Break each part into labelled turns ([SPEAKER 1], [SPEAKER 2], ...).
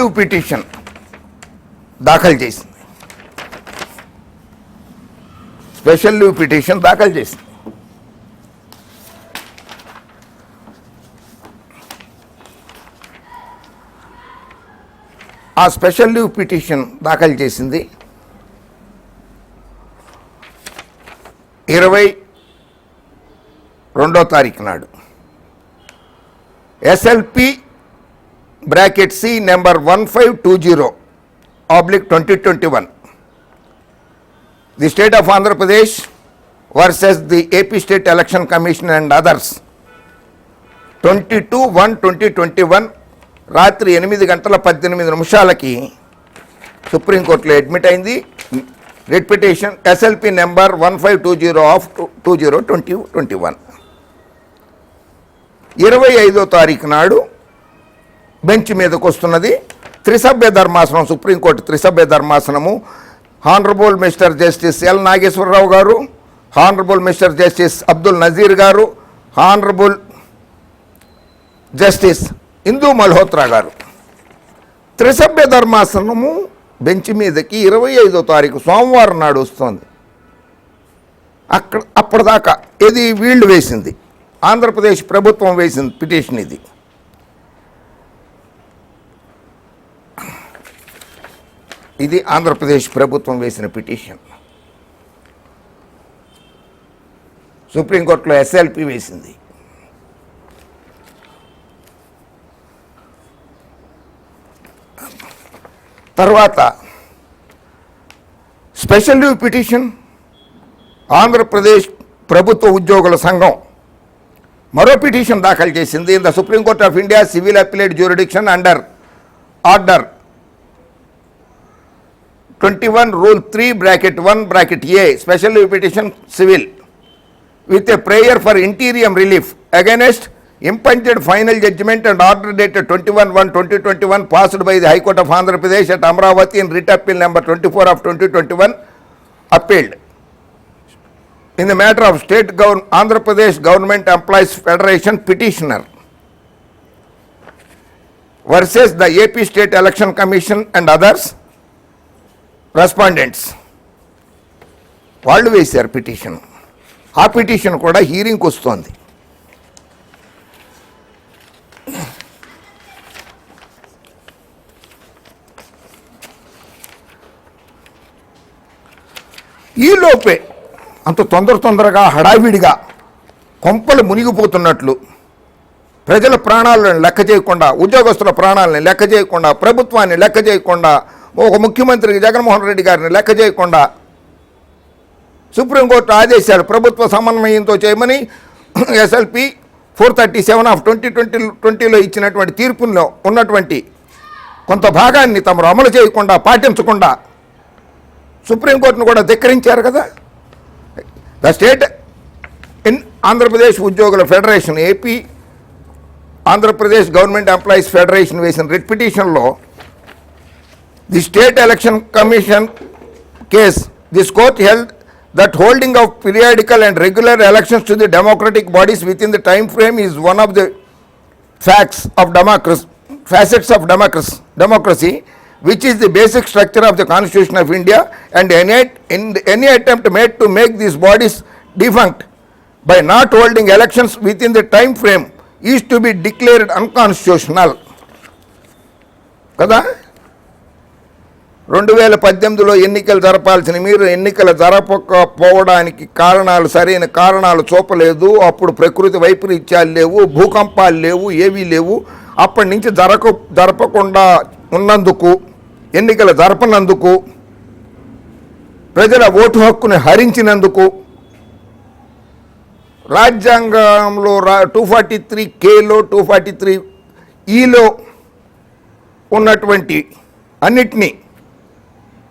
[SPEAKER 1] Leave petition దాఖలు చేసింది. Special leave petition దాఖలు చేసింది. ఆ స్పెషల్ లీవ్ పిటిషన్ దాఖలు చేసింది 22వ తారీఖు నాడు. SLP C number 1520/2021 the state of Andhra Pradesh versus the AP state election commission and others 22/1/2021 రాత్రి 8:18 సుప్రీంకోర్టులో అడ్మిట్ అయింది. Writ petition SLP number 1520/2021. 25వ తారీఖు నాడు బెంచ్ మీదకు వస్తున్నది. త్రిసభ్య ధర్మాసనం, సుప్రీంకోర్టు త్రిసభ్య ధర్మాసనము honourable mister justice L Nageswara Rao garu, honourable mister justice Abdul Nazeer garu, honourable justice Indu Malhotra గారు. త్రిసభ్య ధర్మాసనము బెంచ్ మీదకి 25వ తారీఖు సోమవారం నాడు వస్తుంది. అప్పటిదాకా ఇది వీళ్ళు వేసింది, ఆంధ్రప్రదేశ్ ప్రభుత్వం వేసింది పిటిషన్. ఇది ఆంధ్రప్రదేశ్ ప్రభుత్వం వేసిన పిటిషన్. సుప్రీంకోర్టులో SLP వేసింది. తర్వాత స్పెషల్ లీవ్ పిటిషన్ ఆంధ్రప్రదేశ్ ప్రభుత్వ ఉద్యోగుల సంఘం మరో పిటిషన్ దాఖలు చేసింది. In the supreme court of India civil appellate jurisdiction under order 21 Rule 3(1)(a special leave petition civil with a prayer for interim relief against impunged final judgment and order dated 21/1/2021 passed by the High Court of Andhra Pradesh at Amravati in writ appeal number 24/2021 appealed in the matter of Andhra Pradesh Government Employees Federation petitioner versus the AP State Election Commission and others respondents. వాళ్ళు వేశారు petition. ఆ petition కూడా హీరింగ్కి వస్తోంది. ఈలోపే అంత తొందరగా హడావిడిగా కొంపలు మునిగిపోతున్నట్లు ప్రజల ప్రాణాలను లెక్క చేయకుండా, ఉద్యోగస్తుల ప్రాణాలను లెక్క చేయకుండా, ప్రభుత్వాన్ని లెక్క చేయకుండా, ఒక ముఖ్యమంత్రికి జగన్మోహన్ రెడ్డి గారిని లెక్క చేయకుండా సుప్రీంకోర్టు ఆదేశాలు ప్రభుత్వ సమన్వయంతో చేయమని SLP 437/2020లో ఇచ్చినటువంటి తీర్పుల్లో ఉన్నటువంటి కొంత భాగాన్ని తమరు అమలు చేయకుండా, పాటించకుండా సుప్రీంకోర్టును కూడా ధిక్కరించారు కదా. ద స్టేట్ ఇన్ ఆంధ్రప్రదేశ్ ఉద్యోగుల federation, AP Andhra Pradesh government employees federation వేసిన రిట్ పిటిషన్లో the State Election Commission case, this court held that holding of periodical and regular elections to the democratic bodies within the time frame is one of the facets of democracy, which is the basic structure of the Constitution of India, and any attempt made to make these bodies defunct by not holding elections within the time frame is to be declared unconstitutional. కదా, 2018లో ఎన్నికలు జరపాల్సిన మీరు ఎన్నికలు జరపకపోవడానికి సరైన కారణాలు చూపలేదు. అప్పుడు ప్రకృతి వైపరీత్యాలు లేవు, భూకంపాలు లేవు, ఏవీ లేవు. అప్పటి నుంచి జరపకుండా ఉన్నందుకు, ఎన్నికలు జరపనందుకు, ప్రజల ఓటు హక్కుని హరించినందుకు, రాజ్యాంగంలో 243Kలో 243Eలో ఉన్నటువంటి అన్నిటినీ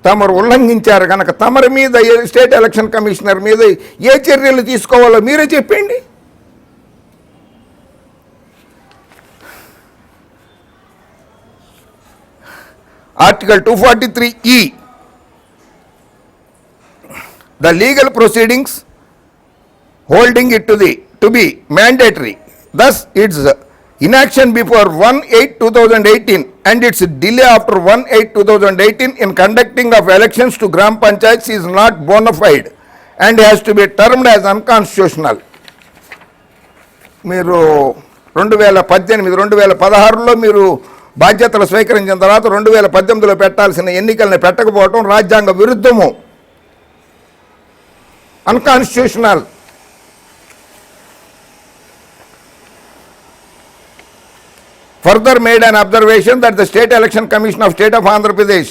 [SPEAKER 1] తమరు ఉల్లంఘించారు కనుక తమరి మీద, స్టేట్ ఎలక్షన్ కమిషనర్ మీద ఏ చర్యలు తీసుకోవాలో మీరే చెప్పండి. Article 243E, the legal proceedings holding it to be mandatory. Thus, its inaction before 1/8/2018 and its delay after 1/8/2018 in conducting of elections to Gram Panchayats is not bona fide and has to be termed as unconstitutional. మీరు 2016లో మీరు బాధ్యతలు స్వీకరించిన తర్వాత 2018లో పెట్టాల్సిన ఎన్నికలను పెట్టకపోవడం రాజ్యాంగ విరుద్ధము, unconstitutional. Further made an observation that the State Election Commission of State of Andhra Pradesh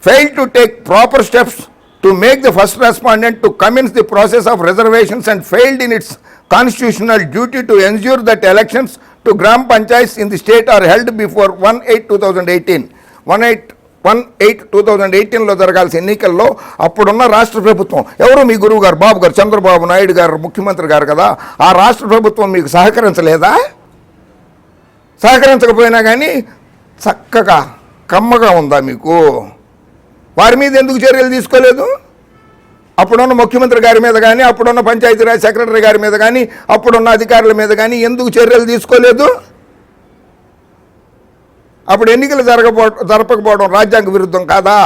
[SPEAKER 1] failed to take proper steps to make the first respondent to commence the process of reservations and failed in its constitutional duty to ensure that elections to Gram Panchayats in the state are held before 1/8/2018. 1/8/2018లో జరగాల్సిన ఎన్నికల్లో అప్పుడున్న రాష్ట్ర ప్రభుత్వం, ఎవరు మీ గురువు గారు బాబు గారు చంద్రబాబు నాయుడు గారు ముఖ్యమంత్రి గారు కదా, ఆ రాష్ట్ర ప్రభుత్వం మీకు సహకరించలేదా? సహకరించకపోయినా కానీ చక్కగా కమ్మగా ఉందా మీకు? వారి మీద ఎందుకు చర్యలు తీసుకోలేదు? అప్పుడున్న ముఖ్యమంత్రి గారి మీద కానీ, అప్పుడున్న పంచాయతీరాజ్ సెక్రటరీ గారి మీద కానీ, అప్పుడున్న అధికారుల మీద కానీ ఎందుకు చర్యలు తీసుకోలేదు? అప్పుడు ఎన్నికలు జరపకపోవడం రాజ్యాంగ విరుద్ధం కాదా?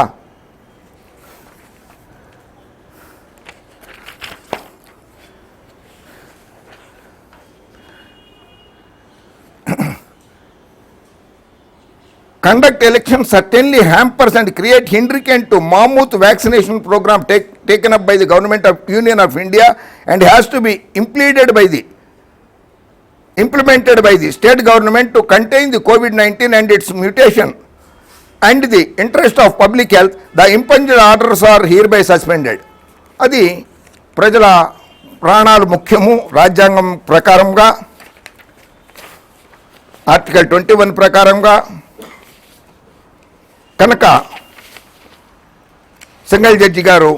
[SPEAKER 1] Conduct elections certainly hampers and create hindrance to mammoth vaccination program taken up by the Government of Union of India and has to be implemented by the state government to contain the COVID-19 and its mutation and the interest of public health. The impunged orders are hereby suspended. అది ప్రజల ప్రాణాలు ముఖ్యము రాజ్యాంగం ప్రకారంగా, article 21 ప్రకారంగా. కనుక single judge గారు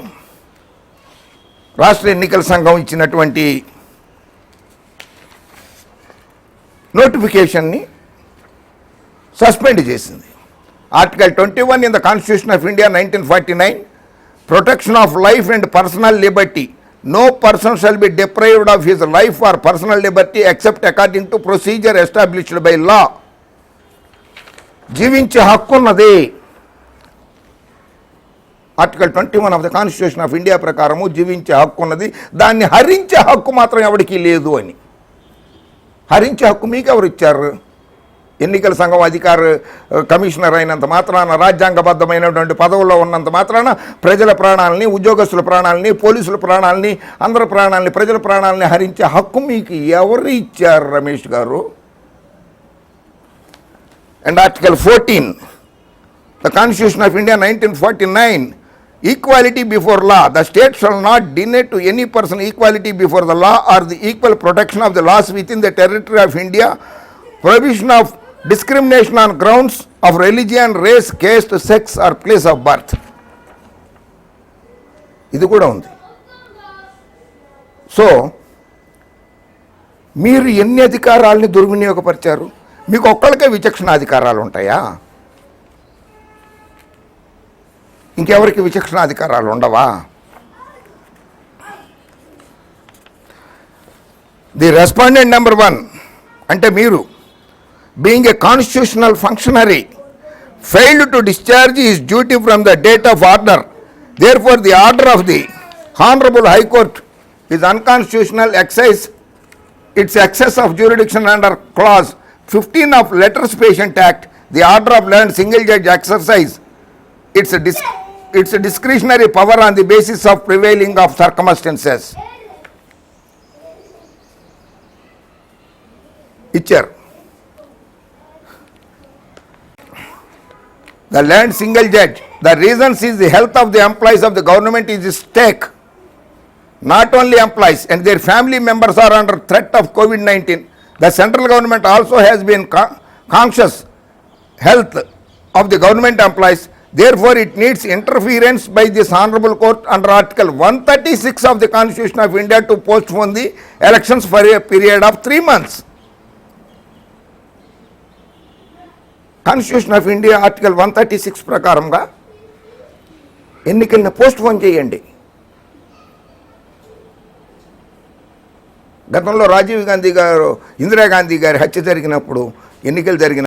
[SPEAKER 1] రాష్ట్ర ఎన్నికల సంఘం ఇచ్చినటువంటి నోటిఫికేషన్ని సస్పెండ్ చేసింది. Article 21 in the constitution of India 1949, protection of life and personal Liberty. No person shall be deprived of his life or personal liberty except according to procedure established by law. జీవించే హక్కు ఉన్నది. Article 21 of the constitution of India ప్రకారము జీవించే హక్కు ఉన్నది, దాన్ని హరించే హక్కు మాత్రం ఎవరికీ లేదు అని. హరించే హక్కు మీకు ఎవరు ఇచ్చారు? ఎన్నికల సంఘం అధికార కమిషనర్ అయినంత మాత్రాన, రాజ్యాంగబద్ధమైనటువంటి పదవుల్లో ఉన్నంత మాత్రాన ప్రజల ప్రాణాలని, ఉద్యోగస్తుల ప్రాణాలని, పోలీసుల ప్రాణాలని, అందరి ప్రాణాలని, ప్రజల ప్రాణాలని హరించే హక్కు మీకు ఎవరు ఇచ్చారు రమేష్ గారు? And article 14 the Constitution of India 1949, equality before law. The state shall not deny to any person equality before the law or the equal protection of the laws within the territory of India. Prohibition of discrimination on grounds of religion, race, caste, sex or place of birth. ఇది కూడా ఉంది. So మీరు ఎన్ని అధికారాలని దుర్వినియోగపరిచారు? మీకు ఒక్కళ్ళకే విచక్షణ అధికారాలు ఉంటాయా? ఇంకెవరికి విచక్షణ అధికారాలు ఉండవా? ది రెస్పాండెంట్ నెంబర్ 1 అంటే మీరు, being a constitutional functionary, failed to discharge his duty from the date of order. Therefore, the order of the Honorable High Court is unconstitutional. Its excess of jurisdiction under Clause 15 of Letters Patient Act. The order of learned single judge exercise its discretionary power on the basis of prevailing of circumstances. ఇచ్చారు. The learned single judge, the reasons is the health of the employees of the government is at stake. Not only employees and their family members are under threat of COVID-19. The central government also has been conscious health of the government employees. Therefore, it needs interference by this Honorable Court under Article 136 of the Constitution of India to postpone the elections for a period of 3 months. Constitution of India Article 136 ప్రకారంగా ఎన్నికలను postpone చేయండి. గతంలో రాజీవ్ గాంధీ గారు, ఇందిరాగాంధీ గారి హత్య జరిగినప్పుడు ఎన్నికలు జరిగిన